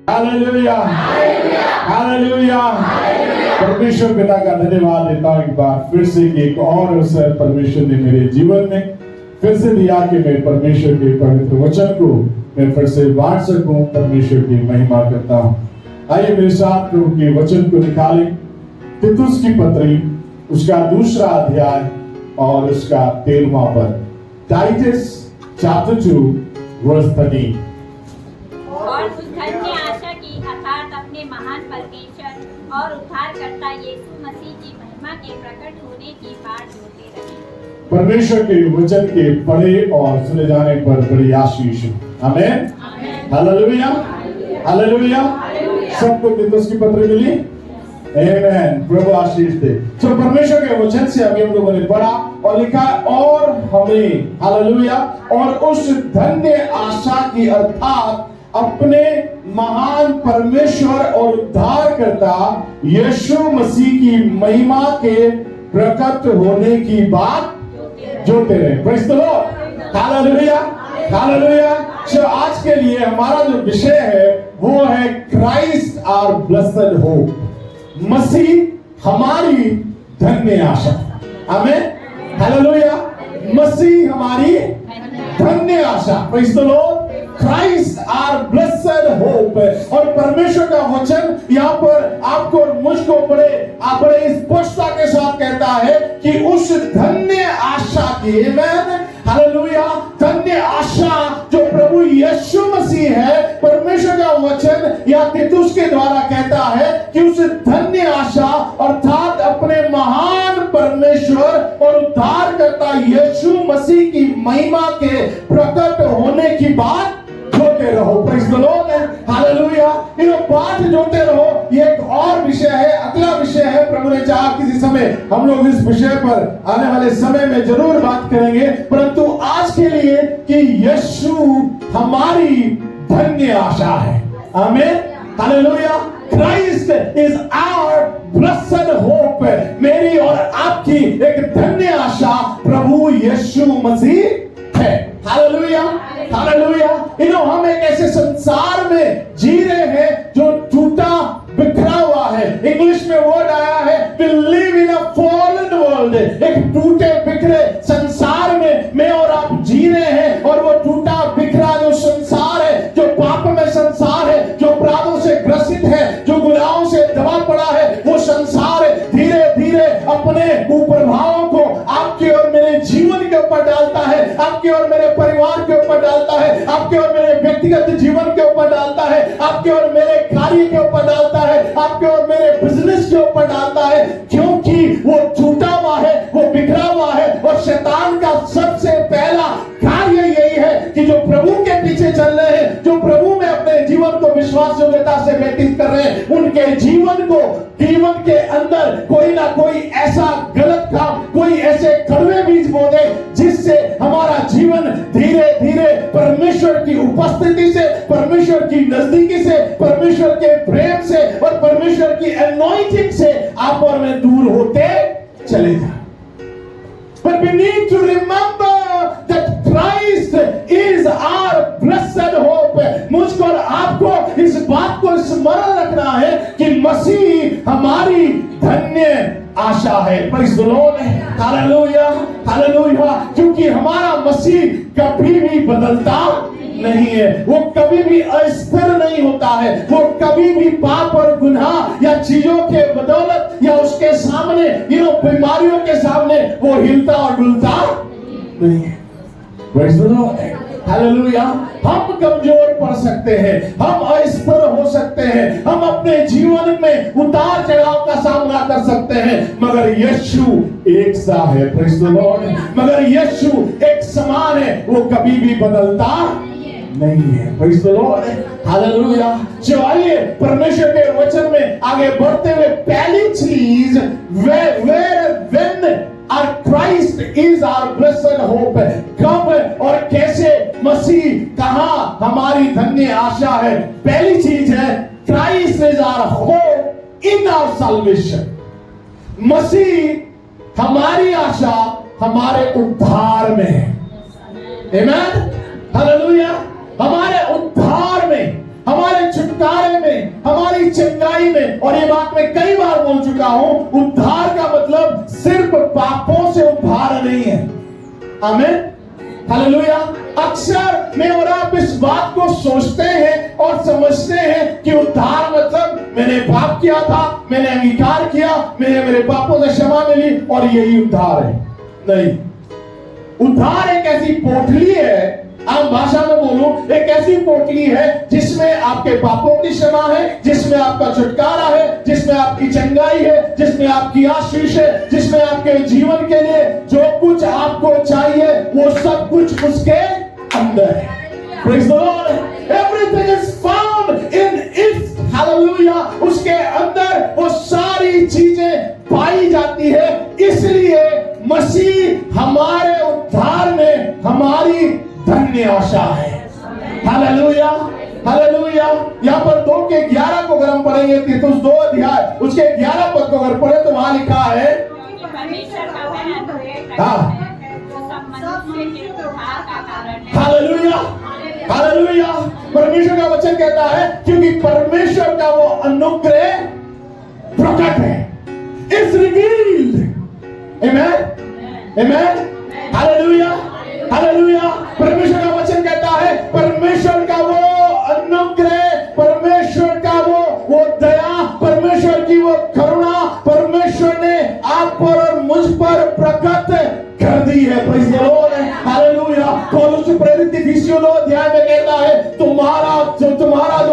Hallelujah, hallelujah. परमेश्वर पिता का धन्यवाद देता हूं एक बार फिर से कि एक और अवसर परमेश्वर ने मेरे जीवन में फिर से दिया कि मैं परमेश्वर के पवित्र वचन को मैं फिर से बांट सकूं, परमेश्वर की महिमा करता हूं। आइए मेरे साथ प्रभु के वचन को निकालें। तीतुस की पत्री उसका 2 अध्याय और उसका 13वां पद। Titus chapter 2 verse 13। और उस धन्य आशा की अर्थात अपने महान परमेश्वर और उद्धारकर्ता यीशु मसीह की महिमा के प्रकट होने की बाट जोते रहे। परमेश्वर के वचन के पढ़े और सुने जाने पर बड़ी आशीष। आमीन, हालेलुया, हालेलुया। सबको तीतुस की पत्री मिली? आमीन, प्रभु आशीष दे। तो परमेश्वर के वचन से अभी हम लोगों ने पढ़ा और लिखा और हमें, हालेलुया, और उस धन्य आशा की अर्थात अपने महान परमेश्वर और उद्धारकर्ता यीशु मसीह की महिमा के प्रकट होने की बात जोते रहे। Praise the Lord, hallelujah, hallelujah. तो आज के लिए हमारा जो विषय है वो है Christ our blessed hope, Masih हमारी धन्य आशा। आमीन, हालेलुया। मसीह हमारी धन्य आशा। Praise the Lord, Christ our blessed hope. और परमेश्वर का वचन यहाँ पर आपको और मुझको बड़े स्पष्टता के साथ कहता है कि उस धन्य आशा की, आमीन, हालेलुया, धन्य आशा जो प्रभु यीशु मसीह है। परमेश्वर का वचन या तीतुस के द्वारा कहता है कि उस धन्य आशा अर्थात अपने महान परमेश्वर और उद्धारकर्ता यीशु मसीह की महिमा के प्रकट होने की बात जोते रहो। Praise the Lord, hallelujah. इन बात जोते रहो, ये एक और विषय है, अगला विषय है। प्रभु ने चाहा किसी समय हम लोग इस विषय पर आने वाले समय में जरूर बात करेंगे, परंतु आज के लिए कि यीशु हमारी धन्य आशा है। आमीन, हालेलुया। Christ is our blessed hope. मेरी और आपकी एक धन्य आशा प्रभु यीशु मसीह है। Hallelujah, hallelujah. हम एक ऐसे संसार में जी रहे हैं जो टूटा बिखरा हुआ है। इंग्लिश में वर्ड आया है we live in a fallen world। एक टूटे बिखरे संसार में मैं और आप जी रहे हैं, और वो टूटा बिखरा जो संसार है, जो पाप में संसार है, जो अपराधों से ग्रसित है, जो गुनाहों से दबा पड़ा है, वो संसार धीरे धीरे अपने कुप्रभावों को आपके और मेरे जीवन के ऊपर डालता है, आपके और मेरे परिवार के ऊपर डालता है, आपके और मेरे व्यक्तिगत जीवन के ऊपर डालता है, आपके और मेरे कार्य के ऊपर डालता है, आपके और मेरे बिजनेस के ऊपर डालता है, क्योंकि वो टूटा हुआ है, वो बिखरा हुआ है। और शैतान का सबसे पहला कार्य यही है कि जो प्रभु के पीछे चल रहे हैं, जो प्रभु में अपने जीवन को विश्वास योग्यता से व्यतीत कर रहे हैं, उनके जीवन के अंदर कोई ना कोई ऐसा गलत काम, कोई ऐसे कड़वे बीज बो दे जिससे हमारा जीवन धीरे धीरे परमेश्वर की उपस्थिति से, परमेश्वर की नजदीकी से, परमेश्वर के प्रेम से और परमेश्वर की एनॉइंटिंग से आप और मैं दूर होते चले जाए। But we need to remember that Christ is our blessed hope। मुझको और आपको इस बात को स्मरण रखना है कि मसीह हमारी धन्य आशा है। Praise the Lord, hallelujah, hallelujah. क्योंकि हमारा मसीह कभी भी बदलता नहीं है, वो कभी भी अस्थिर नहीं होता है, वो कभी भी पाप और गुनाह या चीजों के बदौलत या उसके सामने बीमारियों के सामने वो हिलता और डुलता नहीं है। Praise the Lord, hallelujah. हम कमजोर पड़ सकते हैं, हम अस्थिर हो सकते हैं, हम अपने जीवन में उतार चढ़ाव का सामना कर सकते हैं, मगर यीशु एक सा है। प्रेज़ द लॉर्ड, मगर यीशु एक समान है, वो कभी भी बदलता नहीं है। Praise the Lord, hallelujah. चलिए परमेश्वर के वचन में आगे बढ़ते हुए पहली चीज when our Christ is our blessed hope, कब और कैसे मसीह कहां हमारी धन्य आशा है। पहली चीज है Christ is our hope in our salvation। मसीह हमारी आशा हमारे उद्धार में है। आमीन, हालेलुया। हमारे उद्धार में, हमारे छुटकारे में में, और ये बात मैं कई बार बोल चुका हूं, उद्धार का मतलब सिर्फ पापों से उद्धार नहीं है। आमीन, हालेलुया। अक्सर मैं और आप इस बात को सोचते हैं और समझते हैं कि उद्धार मतलब मैंने पाप किया था, मैंने अंगीकार किया, मेरे पापों से क्षमा मिली और यही उद्धार है। नहीं, उद्धार एक ऐसी पोटली है, आम भाषा में बोलूं, एक ऐसी पोटली है जिसमें आपके पापों की क्षमा है, जिसमें आपका छुटकारा है, जिसमें आपकी चंगाई है, जिसमें आपकी आशीष है, जिसमें आपके जीवन के लिए जो कुछ आपको चाहिए वो सब कुछ उसके अंदर है। Praise the Lord. Everything is found in it. Hallelujah. उसके अंदर वो सारी चीजें पाई जाती है। इसलिए मसीह हमारे उद्धार में हमारी धन्य आशा है। Hallelujah, hallelujah. यहाँ पर 2:11 को अगर हम पढ़ेंगे, तीतुस 2 अध्याय उसके 11 पद को अगर पढ़े तो वहां लिखा है, हाँ, हालेलुया, हालेलुया। परमेश्वर का वचन कहता है क्योंकि परमेश्वर का वो अनुग्रह प्रकट है, it's revealed. Amen, amen, hallelujah, hallelujah. परमेश्वर का वचन कहता है परमेश्वर का वो अनुग्रह, परमेश्वर का वो दया, परमेश्वर की वो करुणा परमेश्वर ने आप पर और मुझ पर प्रकट कर दी है। Praise the Lord, hallelujah. पौलुस प्रेरित इफिसियों 2 अध्याय में कहता है तुम्हारा जो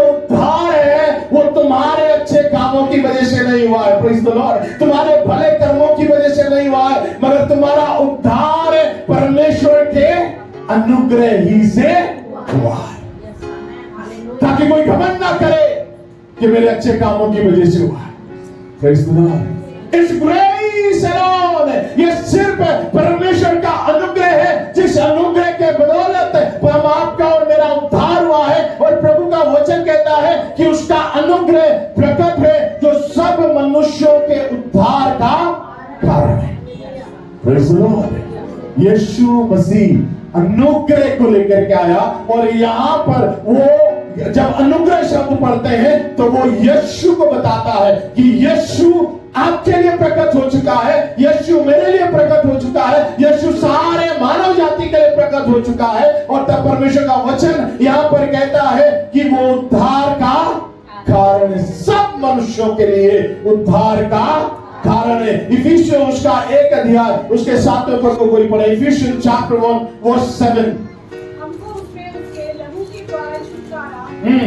उद्धार है वो तुम्हारे अच्छे कामों की वजह से नहीं हुआ है। प्रेज़ द लॉर्ड, तुम्हारे भले कर्मों की वजह से नहीं हुआ है, मगर तुम्हारा उद्धार परमेश्वर के अनुग्रह ही से हुआ है, ताकि कोई घमंड ना करे कि मेरे अच्छे कामों की वजह से हुआ है। Praise the Lord, it's grace alone. ये सिर्फ परमेश्वर का अनुग्रह है, जिस अनुग्रह के बदौलत हम आपका और मेरा उद्धार हुआ है। और प्रभु का वचन कहता है कि उसका अनुग्रह प्रकट है जो सब मनुष्यों के उद्धार का कारण है। प्रेज़ द लॉर्ड, यीशु मसीह अनुग्रह को लेकर के आया, और यहाँ पर वो जब अनुग्रह शब्द पढ़ते हैं तो वो यीशु को बताता है कि यीशु आपके लिए प्रकट हो चुका है, यीशु मेरे लिए प्रकट हो चुका है, यीशु सारे मानव जाति के लिए प्रकट हो चुका है। और तब परमेश्वर का वचन यहाँ पर कहता है कि वो उद्धार का कारण है, सब मनुष्यों के लिए उद्धार का कारण है। इफिसियों उसका 1 अध्याय उसके 7वें पद को कोई पढ़े। Ephesian chapter 1 verse 7। हमको उसमें उसके लहू के द्वारा छुटकारा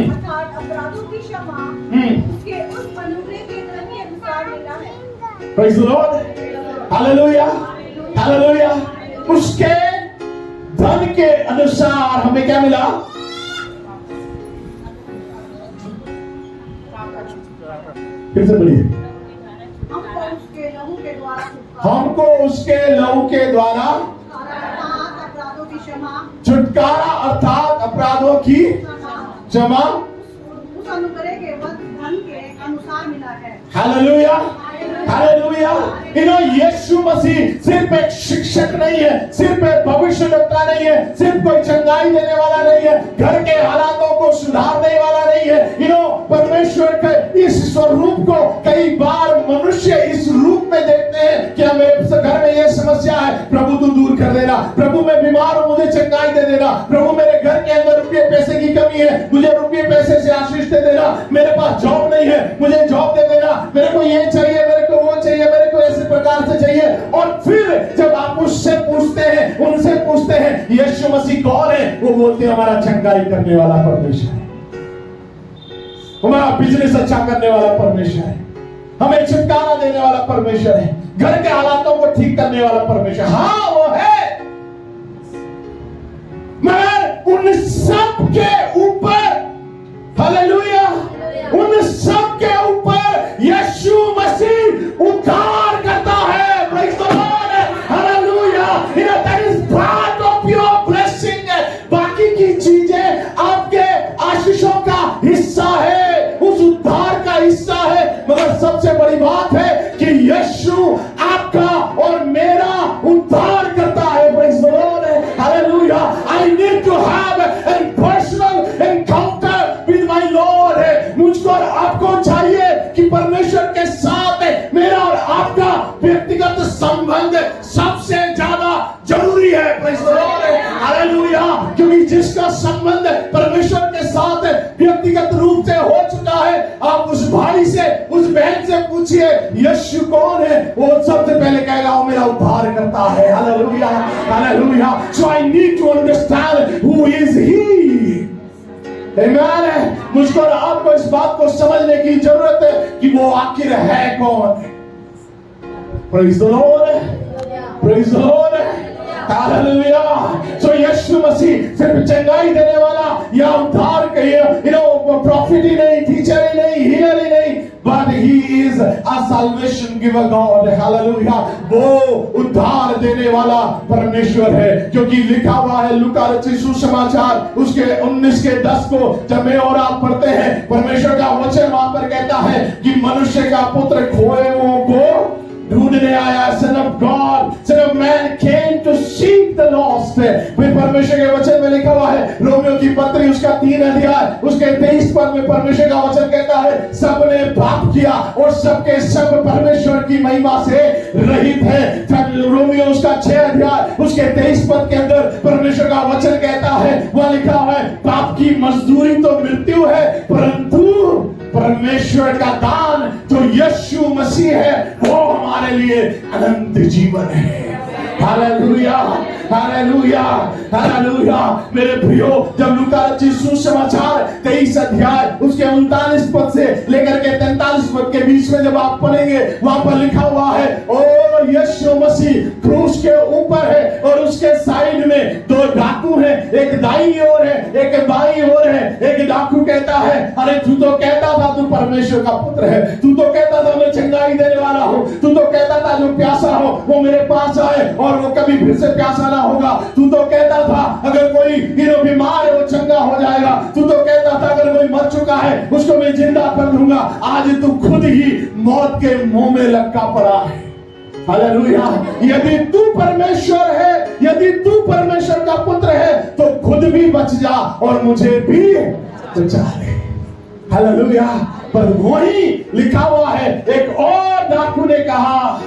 अर्थात अपराधों की क्षमा उसके उस अनुग्रह के धन के अनुसार मिला है। Praise the Lord, hallelujah, hallelujah. उसके धन के अनुसार हमें क्या मिला? फिर से बोलिए, हमको उसके लहू के द्वारा अपराधों की क्षमा, छुटकारा अर्थात अपराधों की क्षमा उस अनुग्रह के धन के अनुसार मिला है। Hallelujah, hallelujah. यीशु मसीह सिर्फ एक शिक्षक नहीं है, सिर्फ एक भविष्यवक्ता नहीं है, सिर्फ कोई चंगाई देने वाला नहीं है, घर के हालातों को सुधारने वाला नहीं है। परमेश्वर के इस स्वरूप को कई बार मनुष्य इस रूप में देखते हैं कि मेरे घर में ये समस्या है, प्रभु तू दूर कर देना, प्रभु मैं बीमार हूं मुझे चंगाई दे देना, प्रभु मेरे घर के अंदर रुपये पैसे की कमी है मुझे रुपये पैसे से आशीष दे देना, मेरे पास जॉब नहीं है मुझे जॉब दे देना, मेरे को ये चाहिए, मेरे को वो चाहिए, मेरे को ऐसे प्रकार से चाहिए। और फिर जब आप उससे पूछते हैं, उनसे पूछते हैं यीशु मसीह कौन है, वो बोलते हैं हमारा चंगाई करने वाला परमेश्वर है, हमारा बिजनेस अच्छा करने वाला परमेश्वर है, हमें छुटकारा देने वाला परमेश्वर है, घर के हालातों को ठीक करने वाला परमेश्वर। हाँ वो है, मगर उन सब के ऊपर, हालेलुया, उन सब के ऊपर यीशु मसीह उद्धार करता है। Praise the Lord, hallelujah. That is part of your blessing. बाकी की चीजें आपके आशीषों का हिस्सा है, उस उद्धार का हिस्सा है, मगर सबसे बड़ी बात है कि यीशु आपका और मेरा उद्धार करता है। प्रेज़ द लॉर्ड, हालेलुया। I need to have a personal जिसका संबंध परमेश्वर के साथ व्यक्तिगत रूप से हो चुका है, आप उस भाई से, उस बहन से पूछिए यीशु कौन है, वो सबसे पहले कहेगा वो मेरा उद्धार करता है। Hallelujah, hallelujah. So I need to understand who is he. Amen. मुझको और आपको इस बात को समझने की जरूरत है कि वो आखिर है कौन। Praise the Lord, praise the Lord, hallelujah. So Yeshu Masih सिर्फ चंगाई देने वाला या उद्धार के प्रॉफिट ही नहीं, टीचर ही नहीं, हीलर ही नहीं, but he is a salvation giver God, hallelujah. वो उद्धार देने वाला परमेश्वर है, क्योंकि लिखा हुआ है लूका रचित सुसमाचार उसके 19:10 को जब मैं और आप पढ़ते हैं, परमेश्वर का वचन वहां पर कहता है कि मनुष्य का पुत्र खोए हुओं को ढूंढने आया। Son of God, Son of Man came to seek the lost। फिर परमेश्वर के वचन में लिखा हुआ है रोमियो की पत्री उसका 3 अध्याय उसके 23 पद में परमेश्वर का वचन कहता है सबने पाप किया और सबके सब परमेश्वर की महिमा से रहित है। रोमियो उसका 6 अध्याय उसके 23 पद के अंदर परमेश्वर का वचन कहता है, वह लिखा है पाप की मजदूरी तो मृत्यु है, परंतु परमेश्वर का दान जो यीशु मसीह है वो हमारे लिए अनंत जीवन है। Hallelujah, hallelujah, hallelujah. मेरे प्रियो, जब लूका रचित सुसमाचार 23 अध्याय उसके 39 पद से लेकर के 43 पद के बीच में जब आप पढ़ेंगे, वहां पर लिखा हुआ है और यीशु मसीह क्रूस के ऊपर है और उसके साइड में 2 डाकू हैं, एक दाईं ओर है, एक बाईं ओर है। एक डाकू कहता है अरे तू तो कहता था तू परमेश्वर का पुत्र है, तू तो कहता था मैं चंगाई देने वाला हूं, तू तो कहता था जो प्यासा हो वो मेरे पास आए और वो कभी फिर से प्यासा ना होगा, तू तो कहता था अगर कोई बीमार है वो चंगा हो जाएगा, तू तो कहता था अगर कोई मर चुका है उसको मैं जिंदा कर दूंगा, आज तू खुद ही मौत के मुंह में लटका पड़ा है। हालेलुया। यदि तू परमेश्वर है, यदि तू परमेश्वर का पुत्र है तो खुद भी बच जा और मुझे भी बचा ले। हालेलुया। पर वही लिखा हुआ है एक और डाकू ने कहा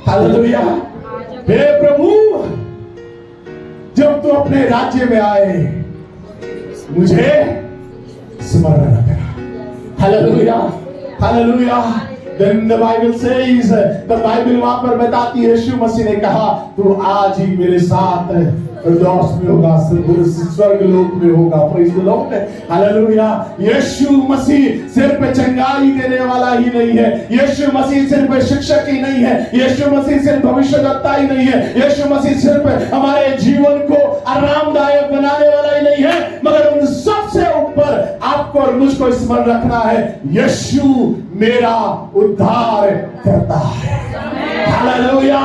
हालेलुया, हे प्रभु जब तू अपने राज्य में आए मुझे स्मरण करा। Hallelujah, hallelujah. Then the Bible says, the Bible वहां पर बताती है यीशु मसीह ने कहा तू आज ही मेरे साथ फिरदौस में होगा, स्वर्ग लोक में होगा। Praise the Lord, hallelujah. Yeshu Masih सिर्फ चंगाई देने वाला ही नहीं है, यीशु मसीह सिर्फ शिक्षक ही नहीं है, यीशु मसीह सिर्फ भविष्यवक्ता ही नहीं है, यीशु मसीह सिर्फ हमारे जीवन को आरामदायक बनाने वाला ही नहीं है, मगर उन सबसे ऊपर आपको और मुझको स्मरण रखना है यीशु मेरा उद्धार करता है। Hallelujah.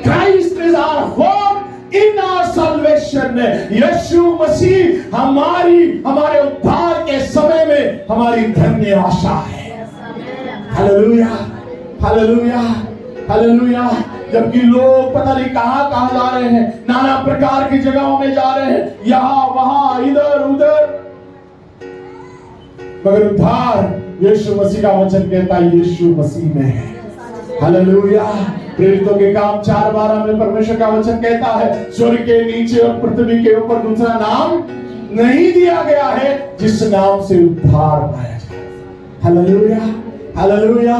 Christ is our hope in our salvation. Yeshu Masih हमारे उद्धार के समय में हमारी धन्य आशा है। Hallelujah, hallelujah, hallelujah. जबकि लोग पता नहीं कहां जा रहे हैं, नाना प्रकार की जगहों में जा रहे हैं, यहां वहां इधर उधर, मगर उद्धार यीशु मसीह का वचन कहता है यीशु मसीह में है। हालेलुया। प्रेरितों के काम 4:12 में परमेश्वर का वचन कहता है स्वर्ग के नीचे और पृथ्वी के ऊपर दूसरा नाम नहीं दिया गया है जिस नाम से उद्धार पाया जाए। Hallelujah, hallelujah.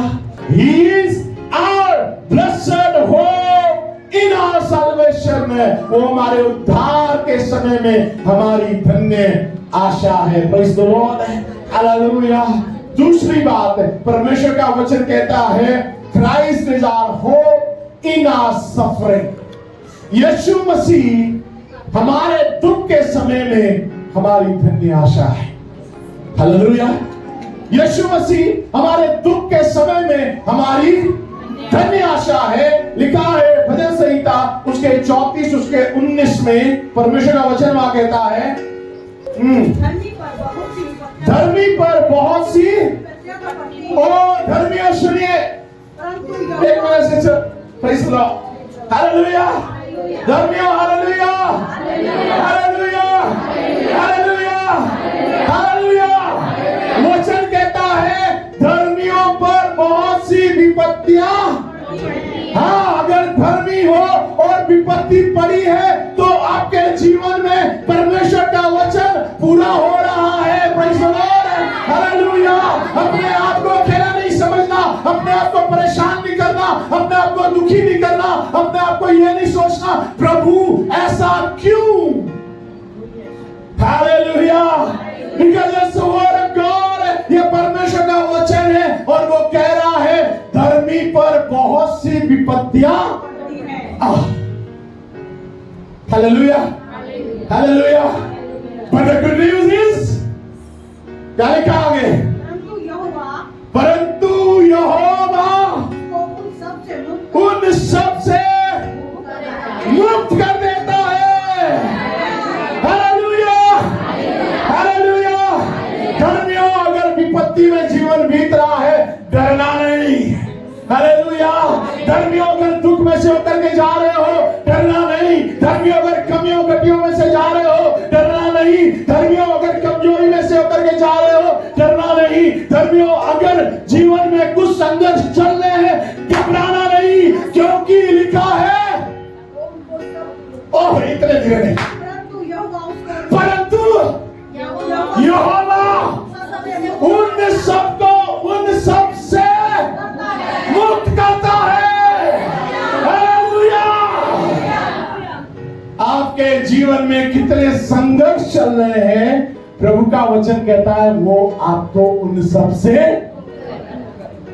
He is our blessed hope in our salvation। वो हमारे उद्धार के समय में हमारी धन्य आशा है। Praise the Lord, hallelujah. दूसरी बात परमेश्वर का वचन कहता है Christ is our hope in our suffering. Yeshu Masih हमारे दुख के समय में हमारी धन्य आशा है। हालेलुया। यीशु मसीह हमारे दुख के समय में हमारी धन्य आशा है। लिखा है भजन संहिता उसके 34 उसके 19 में परमेश्वर का वचन वहां कहता है धर्मी पर बहुत सी और धर्मियों सुनिए एक मिनट से प्रेज़ द लॉर्ड। हालेलुया, धर्मियों हालेलुया, हालेलुया, हालेलुया, हालेलुया। वचन कहता है धर्मियों पर बहुत सी विपत्तियां। हाँ, अगर धर्मी हो और विपत्ति पड़ी है तो आपके जीवन में परमेश्वर विपत्तियां होती है। Hallelujah hallelujah. But the good news is, क्या लिखा आगे? परंतु यहोवा को उन सब से उन सब से मुक्त कर देता है। Hallelujah hallelujah. धर्मियों, अगर विपत्ति में जीवन बीत रहा है, डरना नहीं। हालेलुया। धर्मियों, अगर दुख में से होकर के जा रहे हो, डरना नहीं। धर्मियों, अगर कमियों गतियों में से जा रहे हो, डरना नहीं। धर्मियों, अगर कमजोरी में से होकर के जा रहे हो, डरना नहीं। धर्मियों, अगर जीवन में कुछ संघर्ष चल रहे हैं, घबराना नहीं, क्योंकि लिखा है। ओह, इतने धीरे नहीं। परंतु यहोवा उन सबको उन सब से मुक्त करता है। हालेलुया। आपके जीवन में कितने संघर्ष चल रहे हैं, प्रभु का वचन कहता है वो आपको उन सब से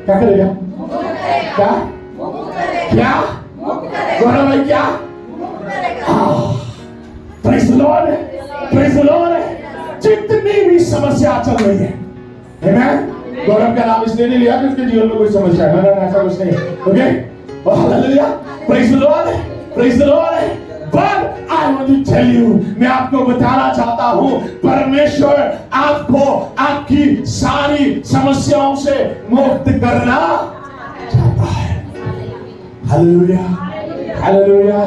क्या करेगा? क्या क्या गौरव भाई, क्या? Praise the Lord, praise the Lord. जितनी भी समस्या चल रही है, आमेन। गौरव का नाम इसलिए नहीं लिया कि उसके जीवन में कोई समस्या है, ना ऐसा कुछ नहीं। Okay, hallelujah, praise the Lord, praise the Lord. But I want to tell you, मैं आपको बताना चाहता हूं, परमेश्वर आपको आपकी सारी समस्याओं से मुक्त करना चाहता है। Hallelujah hallelujah.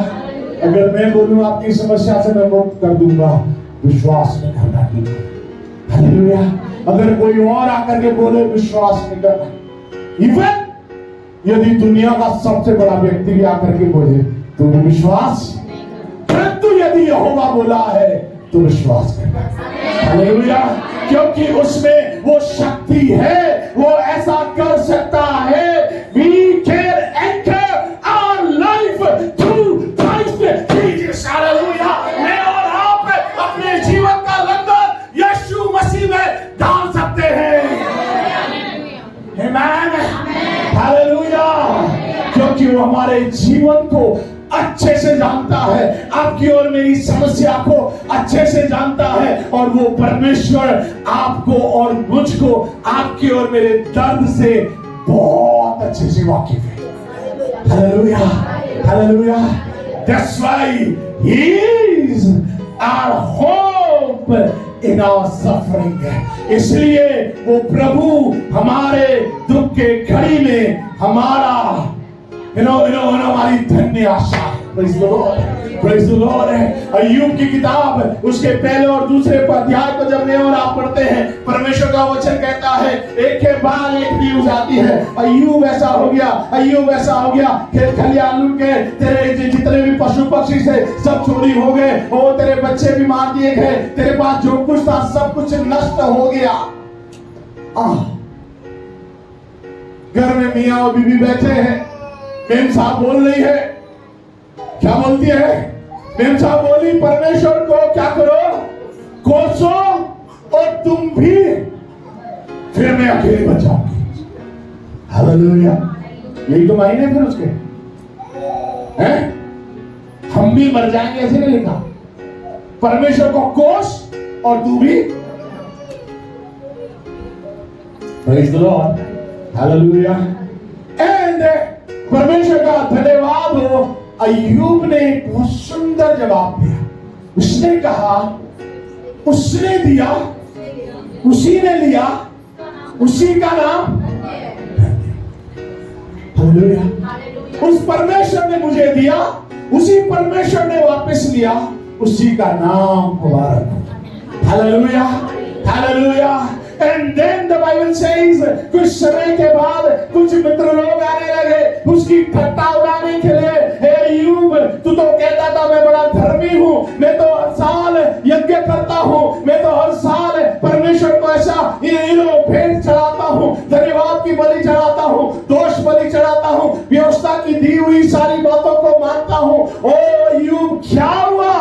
अगर मैं बोलूं आपकी समस्या से मैं मुक्त कर दूंगा, विश्वास नहीं करना ठीक। हालेलुया। अगर कोई और आकर के बोले, विश्वास नहीं करना। इवन यदि दुनिया का सबसे बड़ा व्यक्ति भी आकर के बोले तो विश्वास, परंतु यदि यहोवा बोला है तो विश्वास करना। हालेलुया। क्योंकि उसमें वो शक्ति है, वो ऐसा कर सकता है। We can anchor our life through Christ Jesus. Hallelujah. मैं और आप अपने जीवन का लंगर यीशु मसीह में डाल सकते हैं। आमीन। हालेलुया। क्योंकि वो हमारे जीवन को अच्छे से जानता है, आपकी और मेरी समस्या को अच्छे से जानता है, और वो परमेश्वर आपको और मुझको आपके और मेरे दर्द से बहुत अच्छे से वाकिफ है। Hallelujah hallelujah. That's why he is our hope in our suffering. इसलिए वो प्रभु हमारे दुख के घड़ी में हमारा हमारी धन्य आशा। Praise the Lord, praise the Lord। अय्यूब की किताब उसके पहले और दूसरे अध्याय को जब मैं और आप पढ़ते हैं, परमेश्वर का वचन कहता है, एक के बाद एक न्यूज़ आती है। अय्यूब ऐसा हो गया, अय्यूब ऐसा हो गया, खेत खलियान के तेरे जितने भी पशु पक्षी से सब चोरी हो गए, और तेरे बच्चे भी मार दिए गए, तेरे पास जो कुछ था सब कुछ नष्ट हो गया। घर में मियाँ और बीबी बैठे हैं, मेम साहब बोल रही है, क्या बोलती है? मेम साहब बोली, परमेश्वर को क्या करो, कोसो और तुम भी, फिर मैं अकेले बचाऊंगी। हालेलुया। यही तो मायने फिर उसके हैं, हम भी मर जाएंगे, ऐसे नहीं लिखा। परमेश्वर को कोस और तू भी। Praise the Lord, hallelujah. And परमेश्वर का धन्यवाद हो, अय्यूब ने एक बहुत सुंदर जवाब दिया। उसने कहा, उसने दिया, उसी ने लिया, उसी का नाम। हालेलुया। उस परमेश्वर ने मुझे दिया, उसी परमेश्वर ने वापस लिया, उसी का नाम मुबारक हो। Hallelujah hallelujah. And then the Bible says, कुछ समय के बाद कुछ मित्र लोग आने लगे उसकी ठट्टा उड़ाने के लिए। हे अय्यूब, तू तो कहता था मैं बड़ा धर्मी हूँ, मैं तो हर साल यज्ञ करता हूँ, मैं तो हर साल परमेश्वर को ऐसा भेंट चढ़ाता हूँ, धन्यवाद की बलि चढ़ाता हूँ, दोष बलि चढ़ाता हूँ, व्यवस्था की दी हुई सारी बातों को मानता हूँ। ओ अय्यूब, क्या हुआ?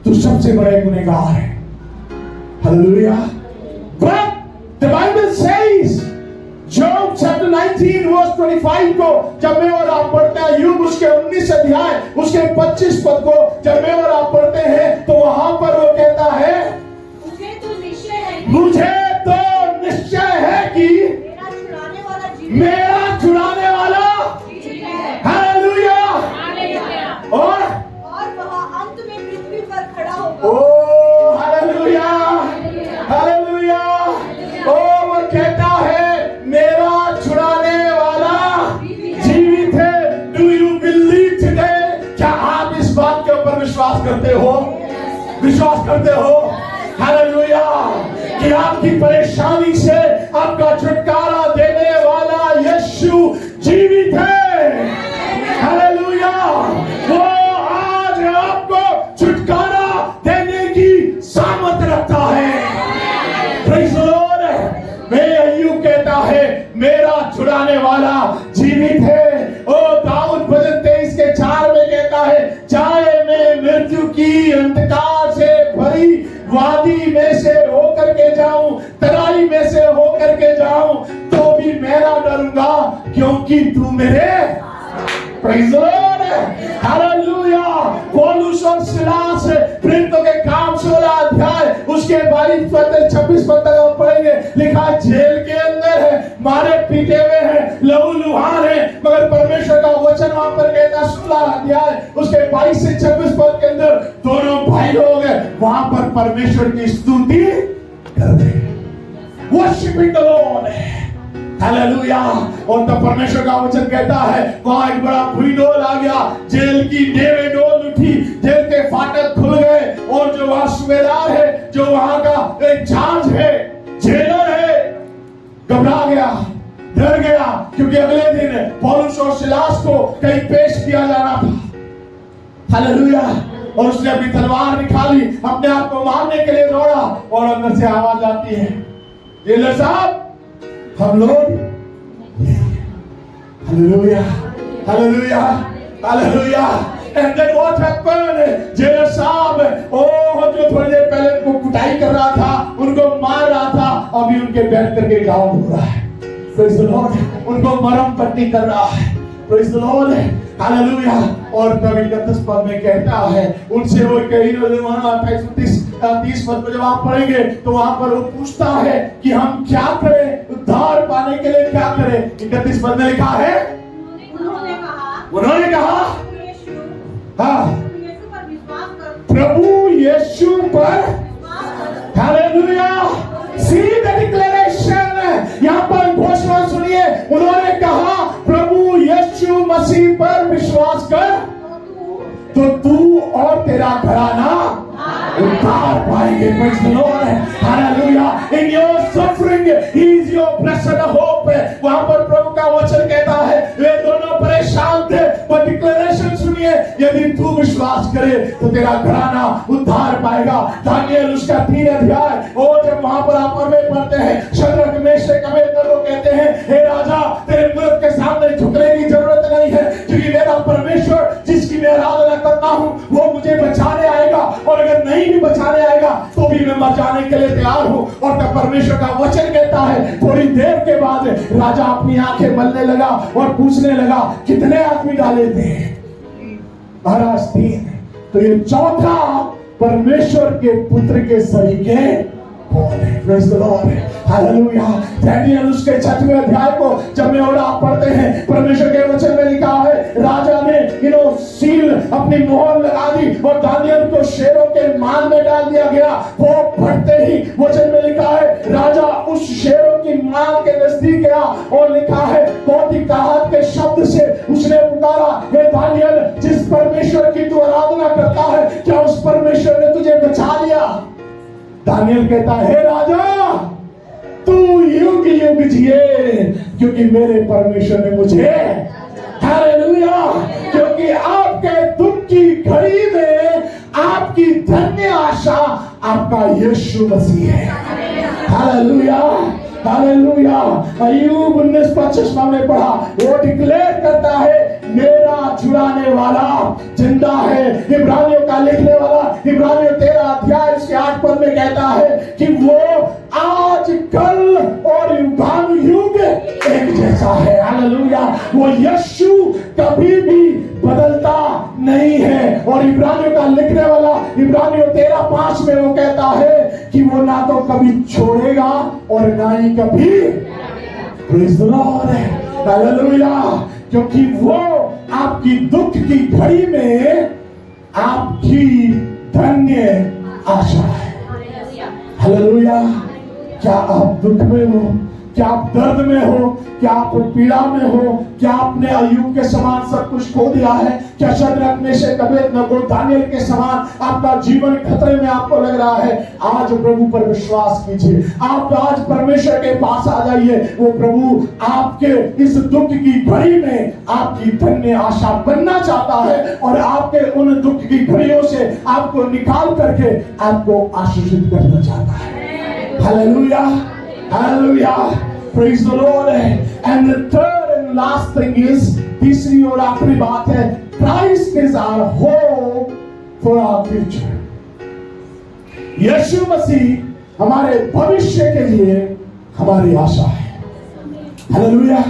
तू सबसे बड़े गुनहगार है। Hallelujah. But the Bible says Job chapter 19 verse 25 को जब मैं और आप पढ़ते हैं, यूब उसके 19 अध्याय उसके 25 पद को जब मैं और आप पढ़ते हैं तो वहां पर वो कहता है, मुझे तो निश्चय है कि मेरा छुड़ाने वाला जीवित है। हालेलुया। और वह अंत में पृथ्वी पर खड़ा होगा। ओ हालेलुया, हालेलुया। ओ वो कहता है मेरा छुड़ाने वाला जीवित है। Do you believe today? क्या आप इस बात के ऊपर विश्वास करते हो? विश्वास करते हो? हालेलुया कि आपकी परेशानी से आपका छुटकारा देने वाला यीशु जीवित है। हालेलुया। वो आज आपको छुटकारा देने की सामर्थ रखता है। Praise the Lord. मैं अय्यूब कहता है मेरा छुड़ाने वाला जीवित है। ओ दाऊद भजन 23 के 4 में कहता है, चाहे मैं मृत्यु की अंधकार से भरी वादी में से होकर के जाऊं, तराई में से होकर के जाऊं, तो भी मैं ना डरूंगा क्योंकि तू मेरे। Praise the Lord. हालेलुया। पौलुस और सिलास प्रेरितों के काम 16 अध्याय उसके 22 पद 26 पद तक हम पढ़ेंगे। लिखा जेल के अंदर है, मारे पीटे हुए हैं, लहू लुहान है, मगर परमेश्वर का वचन वहां पर कहता 16 अध्याय उसके 22 से 26 पद के अंदर दोनों भाई लोग वहां पर परमेश्वर की स्तुति कर रहे हैं, वर्शिपिंग द लॉर्ड। हालेलुया। और तब परमेश्वर का वचन कहता है वहां एक बड़ा भूईडोल आ गया, जेल की डेवें डोल उठी, जेल के फाटक खुल गए और जो वहां सूबेदार है, जो वहां का एक जज है, जेलर है, घबरा गया, डर गया, क्योंकि अगले दिन पौलुस और सिलास को कहीं पेश किया जाना था। हालेलुया। और उसने अपनी तलवार निकाली, अपने आप को मारने के लिए दौड़ा और अंदर से आवाज आती है, जेलर साहब हम लोग। Hallelujah, hallelujah, hallelujah. And then what happened? Jailer साहब जो थोड़ी देर पहले उनको कुटाई कर रहा था, उनको मार रहा था, अभी उनके बैठ करके गाँव हो रहा है। Praise the Lord। उनको मरहम पट्टी कर रहा है। Praise the Lord। हालेलुया। और तब 31 पद में कहता है उनसे वो कहीं 30 पद को जब आप पढ़ेंगे तो वहां पर वो पूछता है कि हम क्या करें, उद्धार पाने के लिए क्या करें। 31 पद में लिखा है उन्होंने कहा हाँ प्रभु यीशु पर। हालेलुया। See the declaration. यहाँ पर घोषणा सुनिए, उन्होंने कहा प्रभु यीशु मसीह पर विश्वास कर तो तू और तेरा घराना उद्धार पाएंगे। Praise the Lord। Hallelujah. In your suffering he is your blessed hope। वहां पर प्रभु का वचन कहता है वे दोनों परेशान थे, पर डिक्लेरेशन सुनिए, यदि तू विश्वास करे तो तेरा घराना उद्धार पाएगा। दानियेल उसका 3 अध्याय और जब वहां पर आप में पढ़ते हैं, शद्रक मेशक अबेदनगो कहते हैं हे राजा तेरे मुल्क के सामने झुकने की जरूरत नहीं है, क्योंकि मेरा परमेश्वर जिसकी मैं आराधना करता हूं वो मुझे बचाने आएगा, और अगर नहीं भी बचाने आएगा तो भी मैं मर जाने के लिए तैयार हूं। और तब परमेश्वर का वचन कहता है थोड़ी देर के बाद राजा अपनी आंखें मलने लगा और पूछने लगा कितने आदमी डाले थे? महाराज 3। तो ये चौथा परमेश्वर के पुत्र के सरीखे कौन है? Praise the Lord। Hallelujah. Daniel उसके 6वें अध्याय को जब मैं और आप पढ़ते हैं, परमेश्वर के वचन में लिखा है राजा ने सील अपनी मोहर लगा दी और दानियेल को शेरों के मान में डाल दिया गया। वो फटते ही वचन में लिखा है राजा उस शेरों की मान के नजदीक गया और लिखा है बहुत ही ताहत के शब्द से उसने पुकारा, हे दानियेल जिस परमेश्वर की तू आराधना करता है, क्या उस परमेश्वर ने तुझे बचा लिया? दानियेल कहता है हे राजा तू युग युग जिए, क्योंकि मेरे परमेश्वर ने मुझे। हालेलुया। क्योंकि आपके दुख की घड़ी में आपकी धन्य आशा आपका यीशु मसीह है। Hallelujah, hallelujah. अय्यूब 19:25 में पढ़ा, वो डिक्लेयर करता है मेरा छुड़ाने वाला जिंदा है। इब्रानियों का लिखने वाला इब्रानियों 13 अध्याय उसके 8 पद में कहता है कि वो आज कल और युगानुयुग 14:5 में वो कहता है कि वो ना तो कभी छोड़ेगा और ना ही कभी। Praise the Lord, hallelujah. क्योंकि वो आपकी दुख की घड़ी में आपकी धन्य आशा है। हालेलुया। क्या आप दुख में हो? क्या आप दर्द में हो? क्या आप पीड़ा में हो? क्या आपने अय्यूब के समान सब कुछ खो दिया है? क्या शद्रक, मेशक, अबेदनगो, दानियल के समान आपका जीवन खतरे में आपको लग रहा है? आज प्रभु पर विश्वास कीजिए। आप आज परमेश्वर के पास आ जाइए। वो प्रभु आपके इस दुख की घड़ी में आपकी धन्य आशा बनना चाहता है और आपके उन दुख की घड़ियों से आपको निकाल करके आपको आशीषित करना चाहता है। Hallelujah, hallelujah, praise the Lord। And the third and last thing is, तीसरी और आखिरी बात है, Christ is our hope for our future। यीशु मसीह हमारे भविष्य के लिए हमारी आशा है। Hallelujah,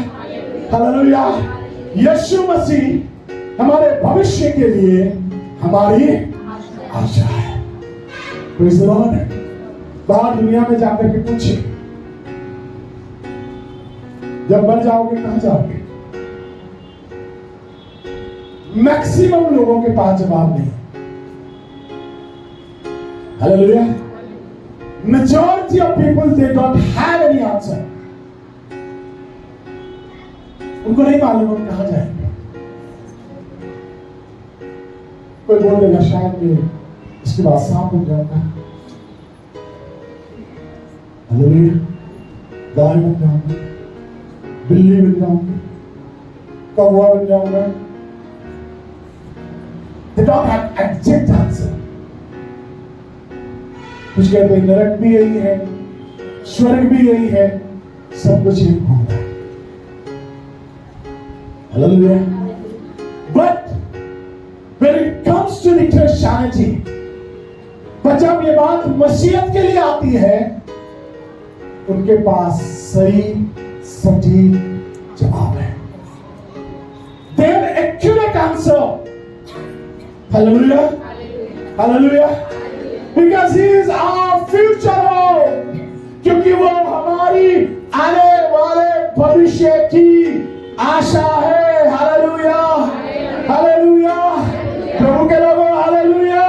hallelujah. यीशु मसीह हमारे भविष्य के लिए हमारी आशा है। praise the Lord। बाहर दुनिया में जाकर के पूछिए, जब मर जाओगे कहां जाओगे? मैक्सिमम लोगों के पास जवाब नहीं। Hallelujah. Majority of people they don't have any answer. उनको नहीं मालूम हम कहां जाएंगे। कोई बोल देगा शायद मैं इसके बाद सांप बन जाऊंगा, हालेलुया, गाय बन जाऊंगा, बिल्ली बन जाऊंगा, कौवा बन जाऊंगा। They don't have exact answer। कुछ कहते हैं नरक भी यही है, स्वर्ग भी यही है, सब कुछ यही होगा। Hallelujah. But when it comes to the Christianity, पर जब ये बात मसीहत के लिए आती है, उनके पास सही सटीक जवाब है। They have accurate answer। Hallelujah, hallelujah, because He is our future hope। क्योंकि वो हमारी आने वाले भविष्य की आशा है। Hallelujah, hallelujah. प्रभु के लोगों, हालेलुया।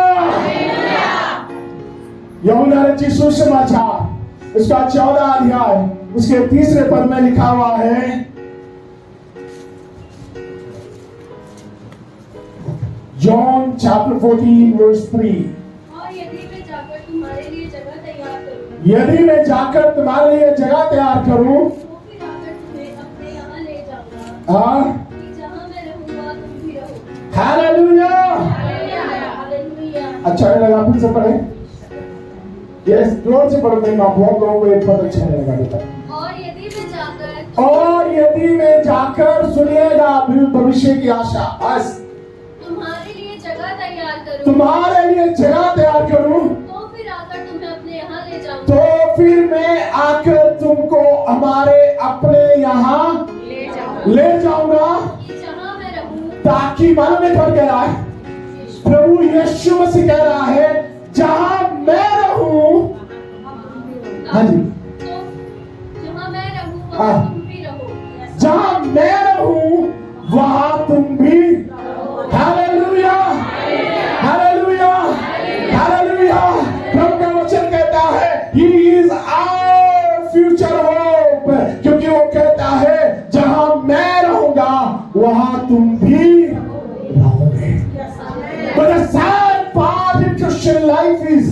यूहन्ना रचित सुसमाचार उसका 14 अध्याय उसके 3 पद में लिखा हुआ है, John chapter 14 verse 3। और यदि मैं जाकर तुम्हारे लिए जगह तैयार करूं, यदि मैं जाकर तुम्हारे लिए जगह तैयार करूं, तो फिर आकर तुम्हें अपने यहाँ ले जाऊंगा। हाँ, कि जहाँ मैं रहूंगा तुम भी रहो। हालेलुया। हालेलुया। अच्छा नहीं लगा? फिर से पढ़े। यस, जोर से पढ़ते हैं। बहुत लोगों को एक पद अच्छा नहीं लगा बेटा। और यदि मैं जाकर सुनिएगा भविष्य की आशा, बस तुम्हारे लिए जगह तैयार करूं, तुम्हारे लिए जगह तैयार करूं, तो फिर आकर तुम्हें अपने यहाँ ले जाऊंगा। तो फिर मैं आकर तुमको हमारे अपने यहाँ ले जाऊंगा, कि जहाँ मैं रहूं, ताकि मालूम है कौन कह रहा है? प्रभु यीशु मसीह कह रहा है, जहां मैं रहूं, हाँ जी, तो जहाँ मैं रहूं हाँ, वहाँ तुम भी रहो। जहां मैं रहूं वहां तुम भी। Hallelujah, hallelujah, hallelujah. प्रभु का वचन कहता है He is our future hope। क्योंकि वो कहता है जहां मैं रहूंगा वहां तुम भी रहोगे। But the sad part in Christian life is,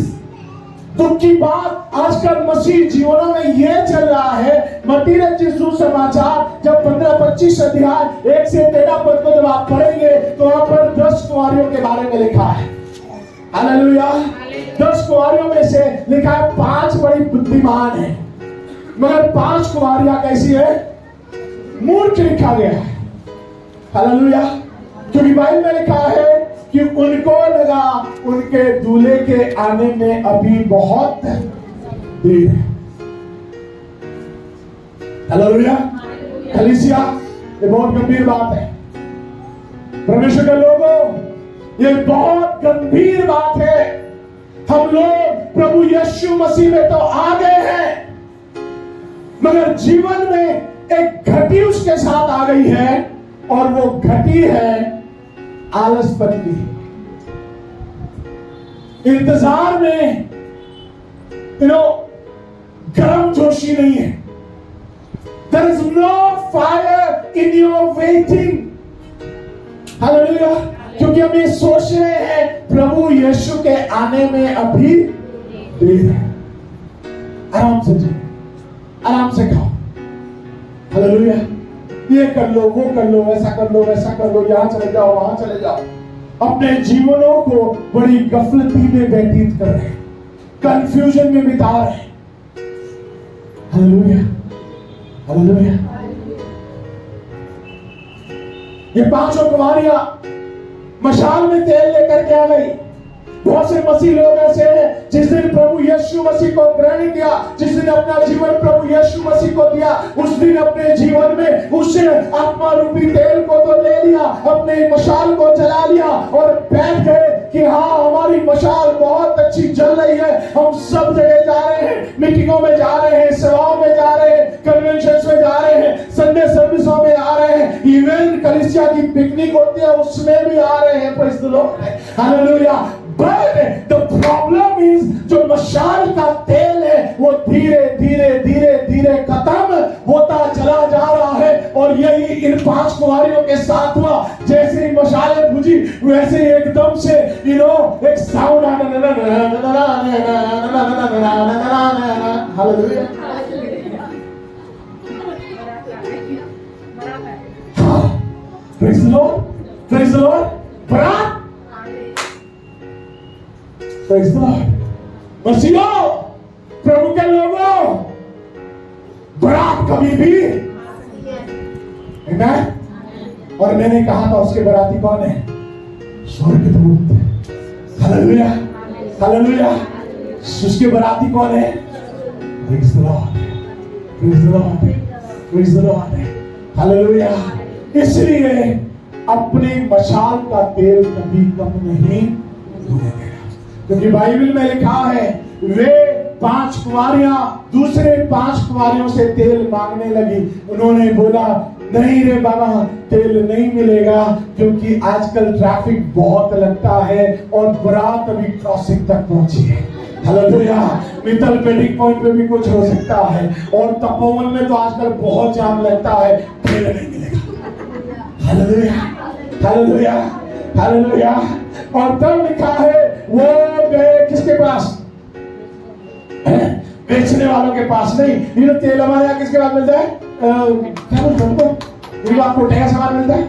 दुख की बात आजकल मसीह जीवनों में यह चल रहा है। मत्ती रचित सुसमाचार जब 15-25 अध्याय 1 से 13 पद को जब आप पढ़ेंगे तो वहां पर 10 कुंवारियों के बारे में लिखा है। हालेलुया। 10 कुंवारियों में से लिखा है 5 बड़ी बुद्धिमान है, मगर 5 कुंवारियां कैसी है? मूर्ख लिखा गया है। हालेलुया। क्योंकि बाइबल में लिखा है कि उनको लगा उनके दूल्हे के आने में अभी बहुत देर है। हालेलुया। कलीसिया, ये बहुत गंभीर बात है। परमेश्वर के लोगों, ये बहुत गंभीर बात है हम लोग प्रभु यीशु मसीह में तो आ गए हैं, मगर जीवन में एक घटी उसके साथ आ गई है, और वो घटी है आलसपन की। इंतजार में गर्म जोशी नहीं है। There is no fire in your waiting. Hallelujah. क्योंकि हम ये सोच रहे हैं प्रभु यीशु के आने में अभी देर है। आराम से जी, आराम से खाओ। हालेलुया। ये कर लो, वो कर लो, ऐसा कर लो, वैसा कर लो, यहां चले जाओ, वहां चले जाओ। अपने जीवनों को बड़ी गफलती में व्यतीत कर रहे हैं, कंफ्यूजन में बिता रहे हैं। Hallelujah, hallelujah. ये पांचों कुमारियां मशाल में तेल लेकर के आ गई। बहुत से मसीह लोग ऐसे हैं जिस दिन प्रभु यीशु मसीह को ग्रहण किया, जिस दिन अपना जीवन प्रभु यीशु मसीह को दिया, उस दिन अपने जीवन में उससे आत्मा रूपी तेल को तो ले लिया, अपने मशाल को जला लिया और बैठ गए कि हाँ, हमारी मशाल बहुत अच्छी जल रही है। हम सब जगह जा रहे हैं, मीटिंगों में जा रहे हैं, सभाओं में जा रहे हैं, कन्वेंशन में जा रहे हैं, संडे सर्विसों में आ रहे हैं, इवन कलीसिया की पिकनिक होती है उसमें भी आ रहे हैं। Praise the Lord, hallelujah. But the problem is जो मशाल का तेल है वो धीरे धीरे धीरे धीरे खत्म होता चला जा रहा है। और यही इन पांच कुमारियों के साथ हुआ। जैसे ही मशालें बुझी वैसे एकदम से एक sound hallelujah. Praise the Lord, praise the Lord. बरात, प्रेज़ द लॉर्ड। मसीहों, प्रभु के लोगों, बरात कभी भी, और मैंने कहा था उसके बराती कौन है? स्वर्गदूत। Hallelujah, hallelujah. उसके बराती कौन है? Praise the Lord, praise the Lord, praise the Lord. Hallelujah. इसलिए अपने मशाल का तेल कभी कम नहीं होने देना, क्योंकि बाइबल में लिखा है वे पांच कुमारियां दूसरे पांच कुमारियों से तेल मांगने लगी। उन्होंने बोला नहीं रे बाबा, तेल नहीं मिलेगा, क्योंकि आजकल ट्रैफिक बहुत लगता है और बारात अभी क्रॉसिंग तक पहुंची है। हालेलुया। मित्तल पेडिंग पॉइंट पे भी कुछ हो सकता है, और तपोवन में तो आजकल बहुत जाम लगता है, तेल नहीं मिलेगा। Hallelujah, hallelujah, hallelujah. और तब लिखा है वो गए किसके पास? बेचने वालों के पास। नहीं, ये तेल हमारे यहाँ किसके पास मिलता है? क्या बोलते हैं उनको? आपको कोटे का सामान मिलता है?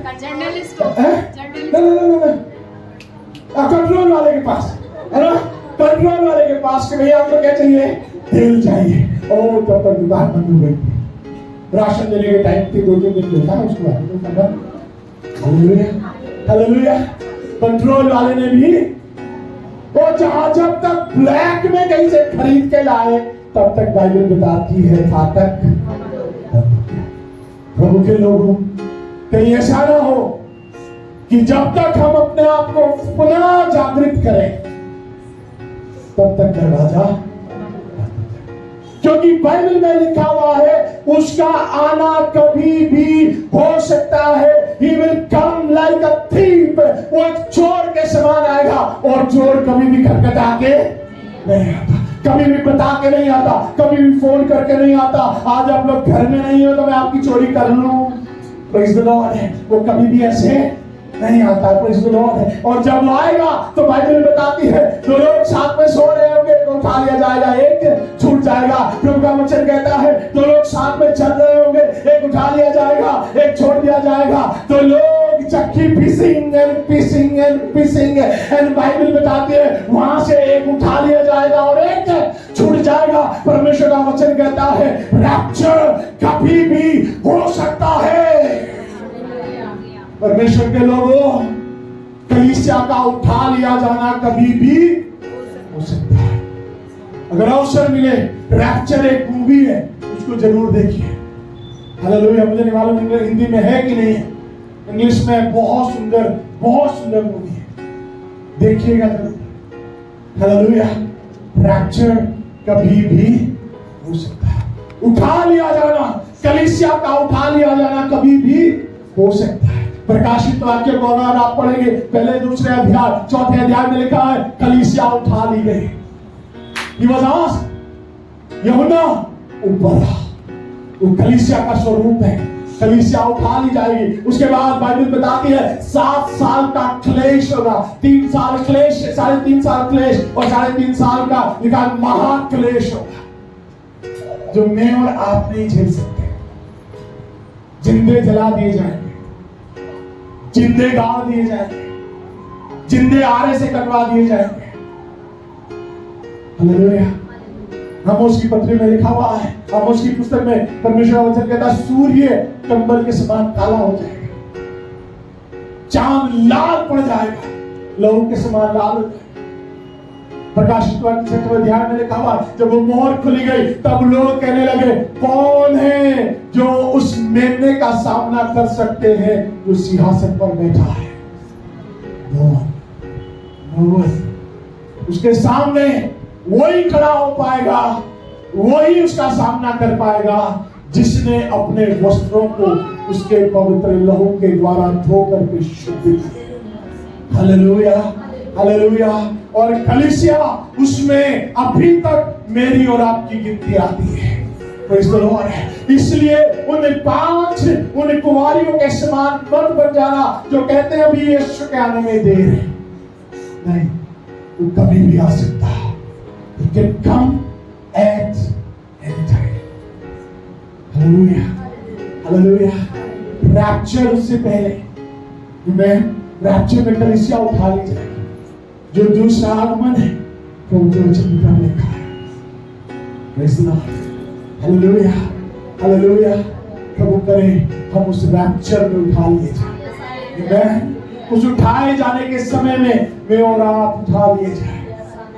कंट्रोल वाले के पास, है ना? कंट्रोल वाले के पास कि भैया आपको क्या चाहिए? तेल चाहिए। ओ तब तक दुकान बंद हो गई। राशन देने के टाइम पे 2-3 दिन लेता है उसको। Hallelujah, hallelujah. कंट्रोल वाले ने भी वो जब तक ब्लैक में कहीं से खरीद के लाए तब तक बाइबल बताती है फाटक। प्रभु के लोगों, कहीं ऐसा ना हो कि जब तक हम अपने आप को पुनः जागृत करें तब तक दरवाजा, क्योंकि बाइबल में लिखा हुआ है उसका आना कभी भी हो सकता है। He will come like a thief। वो एक चोर के समान आएगा, और चोर कभी भी खटखटा के नहीं आता, कभी भी बता के नहीं आता, कभी भी फोन करके नहीं आता आज आप लोग घर में नहीं हो तो मैं आपकी चोरी कर लूं। Praise the Lord. वो कभी भी ऐसे नहीं आता। Praise the Lord. और जब वो आएगा तो बाइबल बताती है दो लोग साथ में सो रहे होंगे, एक उठा लिया जाएगा, एक छूट जाएगा। प्रभु का वचन कहता है दो लोग साथ में चल रहे होंगे, एक उठा लिया जाएगा, एक छोड़ दिया जाएगा। तो लोग चक्की पीसिंग एंड पीसिंग एंड पीसिंग एंड बाइबल बताती है वहां से एक उठा लिया जाएगा और एक छूट जाएगा। परमेश्वर का वचन कहता है रैप्चर कभी भी हो सकता है। परमेश्वर के लोगों, कलीसिया का उठा लिया जाना कभी भी हो सकता है। अगर अवसर मिले, रैप्चर एक मूवी है, उसको जरूर देखिए। हालेलुया। मुझे नहीं मालूम हिंदी में है कि नहीं है, इंग्लिश में बहुत सुंदर मूवी है, देखिएगा जरूर। हालेलुया। फ्रैक्चर कभी भी हो सकता है। उठा लिया जाना, कलीसिया का उठा लिया जाना कभी भी हो सकता है। प्रकाशित वाक्य को अगर आप पढ़ेंगे पहले दूसरे अध्याय चौथे अध्याय में लिखा है कलीसिया उठा ली गई। यूहन्ना ऊपर, वो कलीसिया का स्वरूप है। कलीसिया उठा ली जाएगी। उसके बाद बाइबल बताती है 7 साल का क्लेश होगा, 3 साल क्लेश, 3.5 साल क्लेश और 3.5 साल का लिखा महाक्लेश होगा, जो मैं और आप नहीं झेल सकते। जिंदे जला दिए जाएंगे, जिंदे गाड़ दिए जाएंगे, जिंदे आरे से कटवा दिए जाएंगे। हालेलुया। आमोस की पत्री में लिखा हुआ है, आमोस की पुस्तक में परमेश्वर का वचन कहता है सूर्य कंबल के समान काला हो जाएगा, चांद लाल पड़ जाएगा, लहू के समान लाल हो जाएगा। प्रकाशित वाक्य 6वें अध्याय में लिखा हुआ जब वो मोहर खुली गई तब लोग कहने लगे कौन है जो उस मेमने का सामना कर सकते हैं जो सिंहासन पर बैठा है। उसके सामने वही खड़ा हो पाएगा, वही उसका सामना कर पाएगा जिसने अपने वस्त्रों को उसके पवित्र लहू के द्वारा धोकर के शुद्ध किया। Hallelujah, hallelujah. और कलीसिया उसमें अभी तक मेरी और आपकी गिनती आती है। Praise the Lord. इसलिए उन कुंवारियों के समान मत बन जाना जो कहते हैं अभी यीशु के आने में देर है। नहीं, वो कभी भी आ सकता है। He can come at any time. Hallelujah. Hallelujah. Rapture उससे पहले रैप्चर में कलीसिया उठा ली जाएगी। जो दूसरा आगमन है प्रभु के वचन में लिखा है। Praise the Lord. Hallelujah. Hallelujah. प्रभु करे हम उस रैप्चर में उठा लिए जाए। उस उठाए जाने के समय में वे और आप उठा लिए जाए।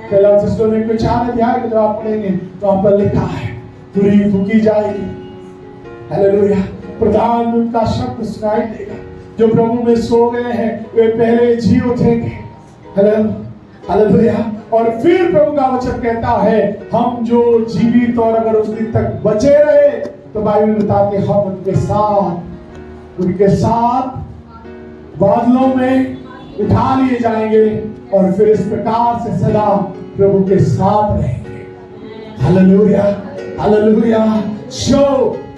पहला थिस्सलुनीक के 4 अध्याय को जब आप पढ़ेंगे तो वहां पर लिखा है तुरही फूकी जाएगी। हालेलुया। प्रधान दूत का शब्द सुनाई देगा। जो प्रभु में सो गए हैं वे पहले जी उठेंगे। हालेलुया। और फिर प्रभु का वचन कहता है हम जो जीवित और अगर उस दिन तक बचे रहे तो बाइबल बताते हैं हम उनके साथ बादलों में उठा लिए जाएंगे और फिर इस प्रकार से सदा प्रभु के साथ रहेंगे। Hallelujah, hallelujah. So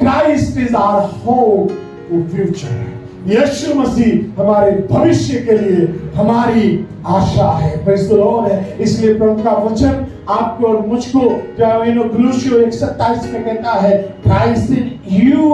Christ is our hope for future. यीशु मसीह हमारे भविष्य के लिए हमारी आशा है। Praise the Lord है। इसलिए प्रभु का वचन आपको और मुझको जो गलूसियों 1:27 में कहता है Christ in you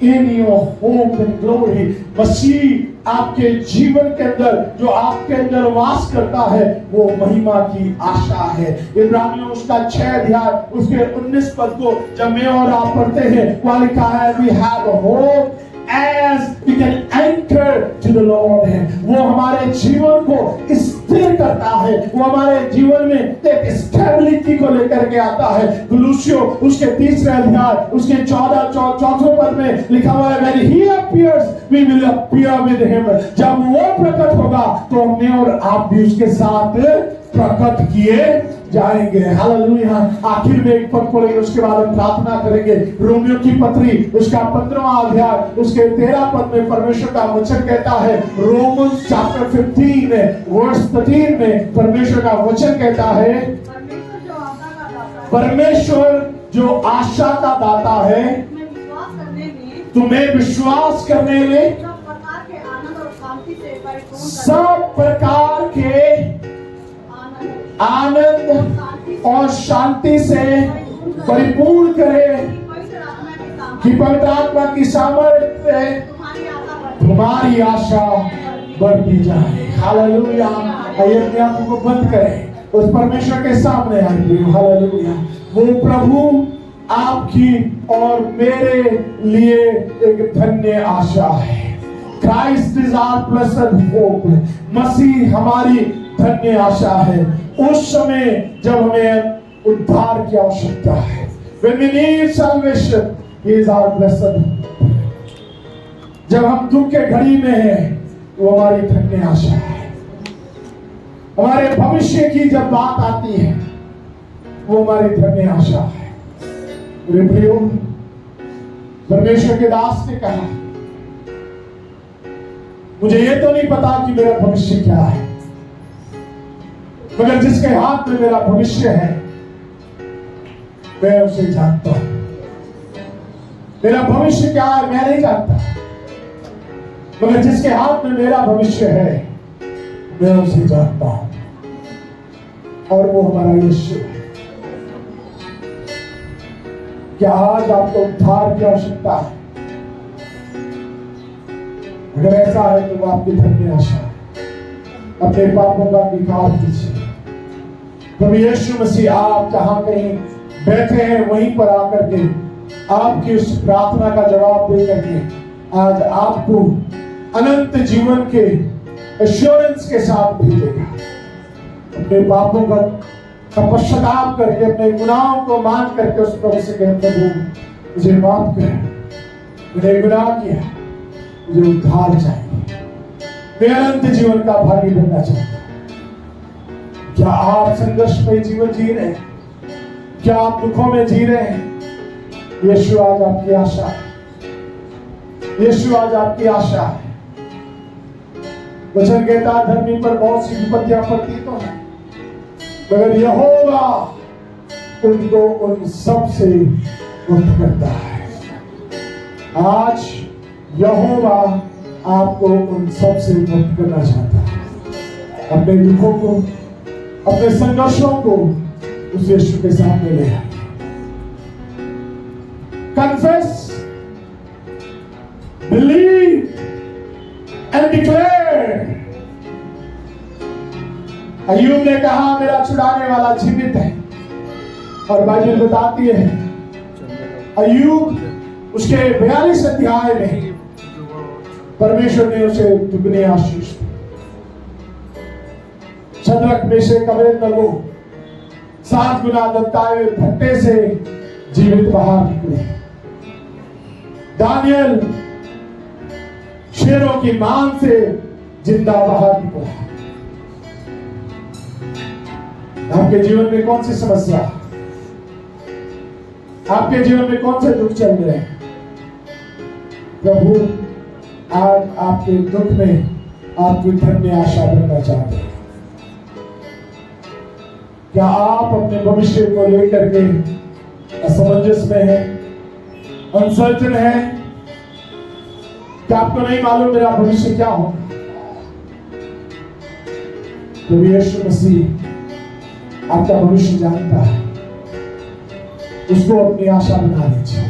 in your hope and glory। मसीह आपके जीवन के अंदर जो आपके अंदर वास करता है वो महिमा की आशा है। इब्रानियों उसका 6 अध्याय उसके 19 पद को जब मैं और आप पढ़ते हैं वहां लिखा है we have a hope as we can anchor to the Lord है। वो हमारे जीवन को स्थिर करता है, वो हमारे जीवन में एक स्टेबिलिटी को लेकर के आता है। गलूसियों उसके 3 अध्याय उसके 14 पद में लिखा हुआ है when he appears we will appear with him। जब वो प्रकट होगा तो मैं और आप भी उसके साथ प्रकट किए जाएंगे। हालेलुया। आखिर में एक पद पढ़ेंगे उसके बाद हम प्रार्थना करेंगे। रोमियो की पत्री उसका 15वां अध्याय उसके 13 पद में परमेश्वर का वचन कहता है रोमन्स चैप्टर 15 में वर्स 13 में परमेश्वर का वचन कहता है परमेश्वर जो आशा का दाता है तुम्हें विश्वास करने में सब प्रकार के आनंद और शांति से परिपूर्ण करे कि पवित्र आत्मा की सामर्थ्य से तुम्हारी आशा बढ़ती जाए। हालेलुया। आइए अपने आंखों को बंद करें उस परमेश्वर के सामने आइए। हालेलुया। वो प्रभु आपकी और मेरे लिए एक धन्य आशा है। Christ is our blessed hope। मसीह हमारी धन्य आशा है उस समय जब हमें उद्धार की आवश्यकता है। When we need salvation, He is our blessed hope। जब हम दुख के घड़ी में हैं वो हमारी धन्य आशा है। हमारे भविष्य की जब बात आती है वो हमारी धन्य आशा है। मेरे प्रियो, परमेश्वर के दास ने कहा, मुझे ये तो नहीं पता कि मेरा भविष्य क्या है, मगर जिसके हाथ में मेरा भविष्य है मैं उसे जानता हूं। मेरा भविष्य क्या है मैं नहीं जानता, मगर जिसके हाथ में मेरा भविष्य है मैं उसे जानता हूं, और वो हमारा यीशु है। क्या आज आपको उद्धार की आवश्यकता है? अगर ऐसा है तो वो आपकी धन्य आशा है। अपने पापों का अंगीकार कीजिए। प्रभु यीशु मसीह, आप जहां कहीं बैठे हैं वहीं पर आकर के आपकी उस प्रार्थना का जवाब दे करके आज आपको अनंत जीवन के एश्योरेंस के साथ भेजेगा। अपने पापों का पश्चाताप करके, अपने गुनाहों को मान करके उस प्रभु से कहते हैं, मुझे माफ कर, मैंने गुनाह किया, मुझे उद्धार चाहिए, मैं अनंत जीवन का भागी बनना चाहता हूं। क्या आप संघर्ष में जीवन जी रहे हैं? क्या आप दुखों में जी रहे हैं? यीशु आज आपकी आशा है। यीशु आज आपकी आशा है। वचन कहता है, धरती पर बहुत सी विपत्तियां पड़ती तो है, मगर यहोवा उनको उन सब से मुक्त करता है। आज यहोवा आपको उन सब से मुक्त करना चाहता है। अपने दुखों को, अपने संघर्षों को उस यीशु के सामने ले आइए। Confess, believe and declare। अय्यूब ने कहा, मेरा छुड़ाने वाला जीवित है, और बाइबल बताती है अय्यूब उसके 42 अध्याय में परमेश्वर ने उसे दुगनी आशीष दी। शद्रक, मेशक, अबेदनगो 7 गुना दत्ताए हुए भट्टे से जीवित बाहर निकले। दानियल शेरों की मान से जिंदा बाहर निकला। आपके जीवन में कौन सी समस्या, आपके जीवन में कौन से दुख चल रहे हैं? प्रभु आज आपके दुख में आपकी धन्य आशा बनना चाहते हैं। क्या आप अपने भविष्य को लेकर के असमंजस में है, अनसर्टन है? क्या आपको नहीं मालूम मेरा भविष्य क्या होगा? तो यीशु मसीह आपका भविष्य जानता है, उसको अपनी आशा बना लीजिए।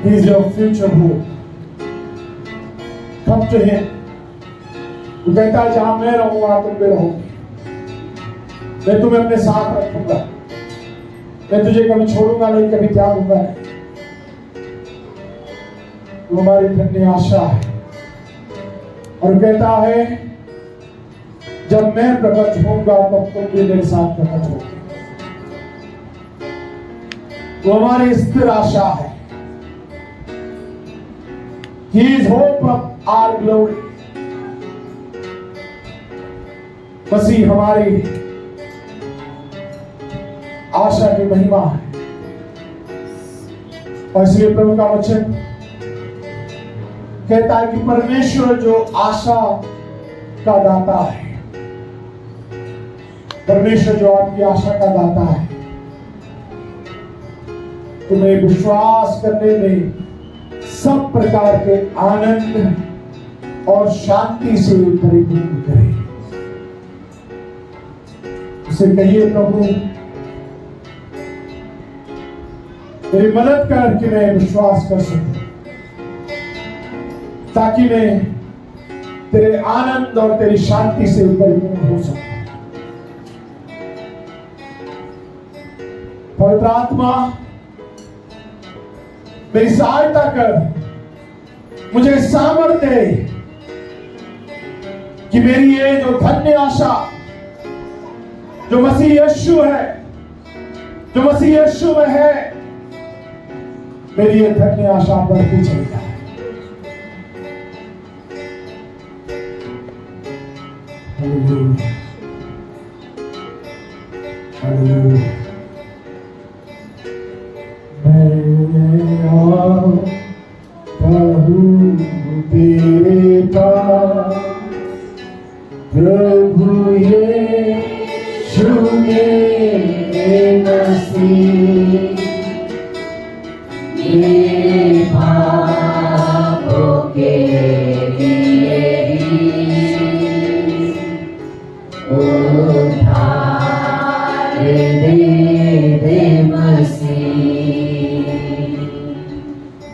He is your future hope. Come to him. वो कहता है, जहां मैं रहूंगा तुम भी रहोगे, मैं तुम्हें अपने साथ रखूंगा, मैं तुझे कभी छोड़ूंगा नहीं, कभी त्यागूंगा नहीं। वो हमारी धन्य आशा है। और कहता है, जब मैं प्रकट होऊंगा तब तुम भी मेरे साथ प्रकट होगे। वो हमारी स्थिर आशा है। He is hope of our glory। मसीह हमारी आशा की महिमा है। और इसलिए प्रभु का वचन कहता है कि परमेश्वर जो आशा का दाता है, परमेश्वर जो आपकी आशा का दाता है, तुम्हें विश्वास करने में सब प्रकार के आनंद और शांति से परिपूर्ण करे। उसे कहिए, प्रभु मेरी मदद कर कि मैं विश्वास कर सकूं, ताकि मैं तेरे आनंद और तेरी शांति से परिपूर्ण हो सकूं। पवित्र आत्मा मेरी सहायता कर, मुझे सामर्थ्य दे कि मेरी ये जो धन्य आशा जो मसीह यीशु है, जो मसीह यीशु में है, मेरी ये धन्य आशा बढ़ती चली जाए। हालेलुया। मैं आऊं प्रभु तेरे पास, प्रभु यीशु मेरे मसीह, मेरे पापों के लिए उद्धार दे मसीह।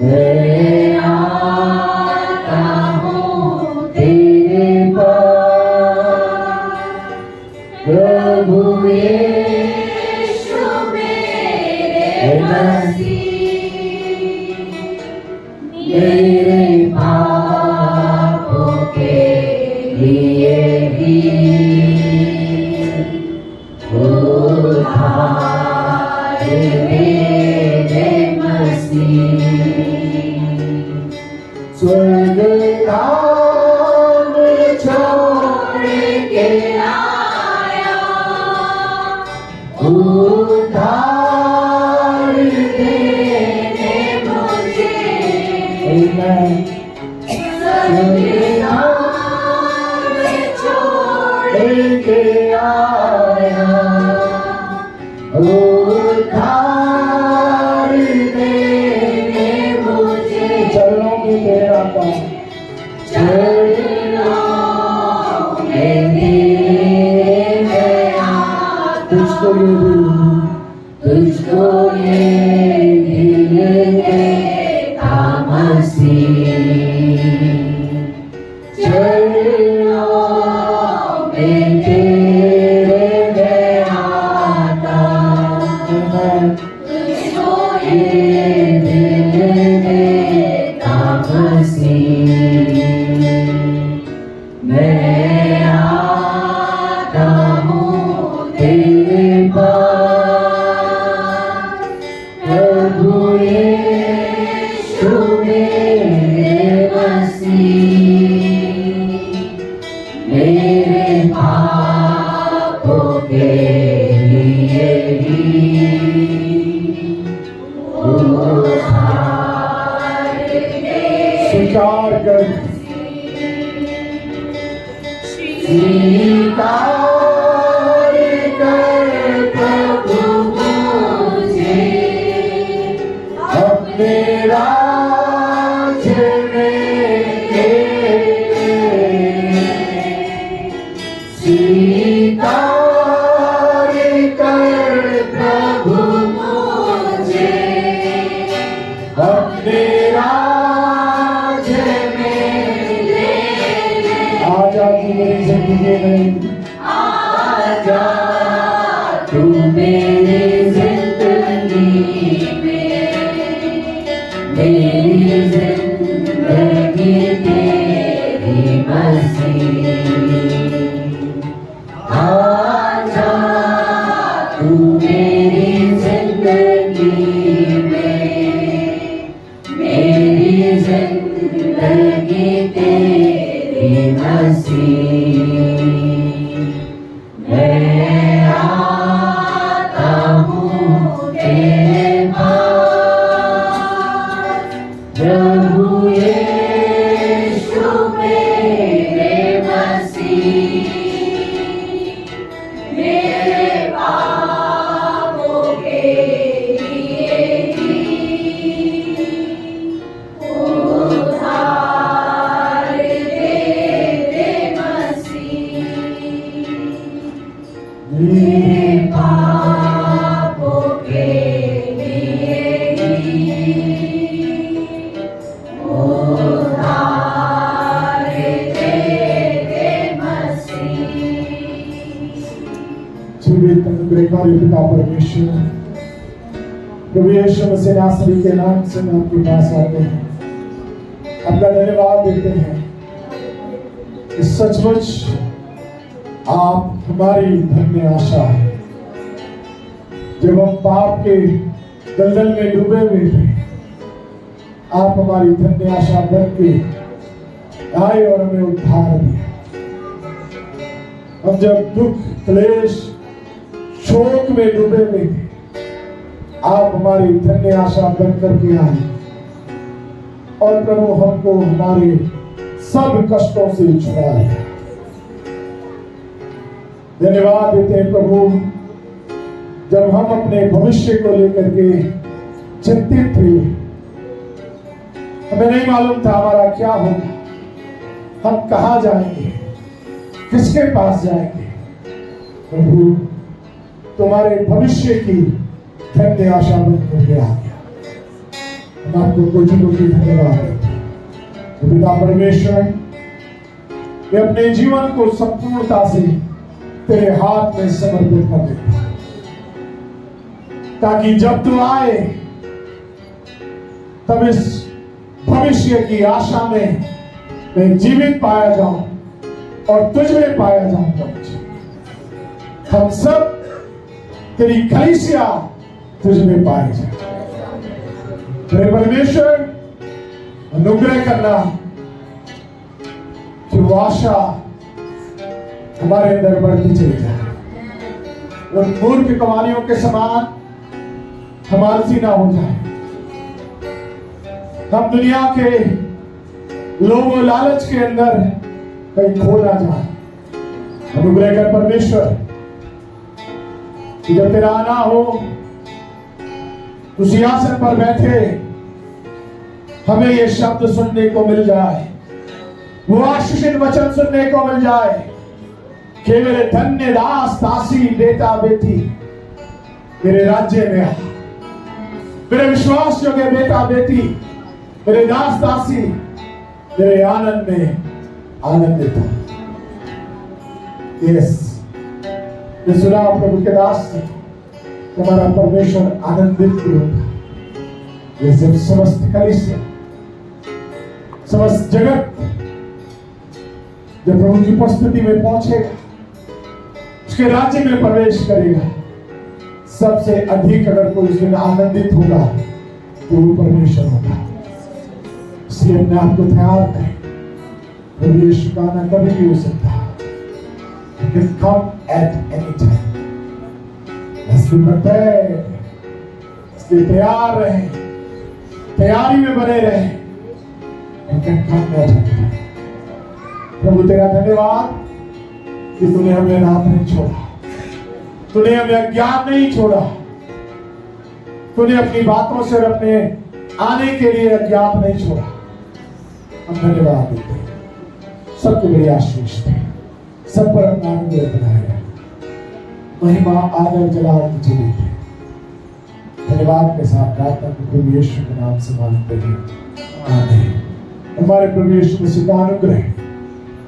मैं आता हूँ तेरे पास, प्रभु यीशु मेरे मसीह, मेरे पापों के लिए भी उद्धार दे मसीह। स्वर्ग धाम छोड़ के आया, उद्धार देने मुझे। Amen. स्वर्ग धाम छोड़ के आया, उद्धार देने मुझे। चरणों में तेरा पाँव, चरणों में तेरा, तुझको ये दिल देता मसीह। चरणों में तेरे मैं आता, तुझको ये दिल देता मसीह। मैं आता हूँ तेरे पास, प्रभु यीशु मेरे मसीह, मेरे पापों के लिए ही उद्धार दे। स्वीकार कर, स्वीकार कर प्रभु मुझे अपने राज्य में ले। स्वीकार कर प्रभु मुझे अपने राज्य में ले। आजा तू मेरी जिंदगी में, आजा तू मेरी जिंदगी में, मेरी जिंदगी तेरी मसीह। आजा तू मेरी जिंदगी में, मेरी जिंदगी तेरी मसीह। मैं आता हूँ तेरे पास, प्रभु यीशु मेरे मसीह, मेरे पापों के लिए ही उद्धार दे मसीह। मेरे पापों के लिए ही उद्धार दे मसीह। जीवित अनुग्रहकारी पिता परमेश्वर, प्रभु यीशु मसीह नासरी के नाम से मैं आपके पास आते हैं, आपका धन्यवाद देते हैं। इस सचमुच आप हमारी धन्य आशा है। जब हम पाप के दलदल में डूबे हुए थे, आप हमारी धन्य आशा बन के आए और हमें उद्धार दिया। हम जब दुख, क्लेश, शोक में डूबे हुए थे, आप हमारी धन्य आशा बन करके आए और प्रभु हमको हमारे सब कष्टों से छुड़ा लिया। धन्यवाद देते हैं प्रभु, जब हम अपने भविष्य को लेकर के चिंतित थे, हमें नहीं मालूम था हमारा क्या होगा, हम कहां जाएंगे, किसके पास जाएंगे। प्रभु तुम्हारे भविष्य की धन्य आशा बन करके आ गया। हम आपको कोटि-कोटि धन्यवाद देते हैं। पिता परमेश्वर, वे अपने जीवन को संपूर्णता से तेरे हाथ में समर्पित कर देते हैं, ताकि जब तू आए तब इस भविष्य की आशा में मैं जीवित पाया जाऊं और तुझ में पाया जाऊं। हम सब तेरी कलीसिया तुझ में पाए जाए। तेरे परमेश्वर अनुग्रह करना कि वो आशा हमारे अंदर बढ़ती चली जाए, उन मूर्ख कवालियों के समान हम आलसी ना हो जाए, हम दुनिया के लोभ और लालच के अंदर कहीं खो ना जाए। अनुग्रह कर परमेश्वर कि जब तेरा आना हो, उस सिंहासन पर बैठे हमें ये शब्द सुनने को मिल जाए, वो आशीषित वचन सुनने को मिल जाए कि मेरे धन्य दास दासी बेटा बेटी मेरे राज्य में आ, मेरे विश्वास योग्य बेटा बेटी मेरे दास दासी मेरे आनंद में आनंदित हो। यस, ये सुना प्रभु के दास से, तुम्हारा परमेश्वर आनंदित भी होता। ये जब समस्त कलीसिया, समस्त जगत जब प्रभु की उपस्थिति में पहुंचेगा, उसके राज्य में प्रवेश करेगा, सबसे अधिक अगर कोई उस दिन आनंदित होगा तो वो परमेश्वर होगा। इसलिए अपने आप को तैयार करें। प्रभु यीशु का आना कभी भी हो सकता है। You can come at any time. Let's be prepared. इसलिए तैयार रहें, तैयारी में बने रहें। You can come at any time. प्रभु तेरा धन्यवाद कि तूने हमें अनाथ नहीं छोड़ा, तूने हमें अज्ञान नहीं छोड़ा, तूने अपनी बातों से और अपने आने के लिए अज्ञात नहीं छोड़ा। हम धन्यवाद देते हैं। सबको बड़ी आशीष दे, सब पर अपना अनुग्रह बनाए रहे। महिमा आदर जलाल तुझे देते हैं। धन्यवाद के साथ प्रार्थना को प्रभु यीशु के नाम से मांगते हैं, आमीन। हमारे प्रभु यीशु मसीह का अनुग्रह,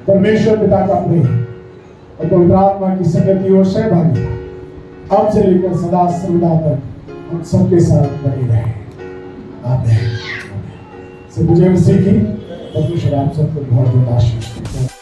परमेश्वर पिता का प्रेम और पवित्र आत्मा की संगति और सहभागिता अब से लेकर सदा सर्वदा तक हम सबके साथ बनी रहे। आमीन। सब मुझे मसीह की परमेश्वर आप सबको बहुत बहुत आशीष दे।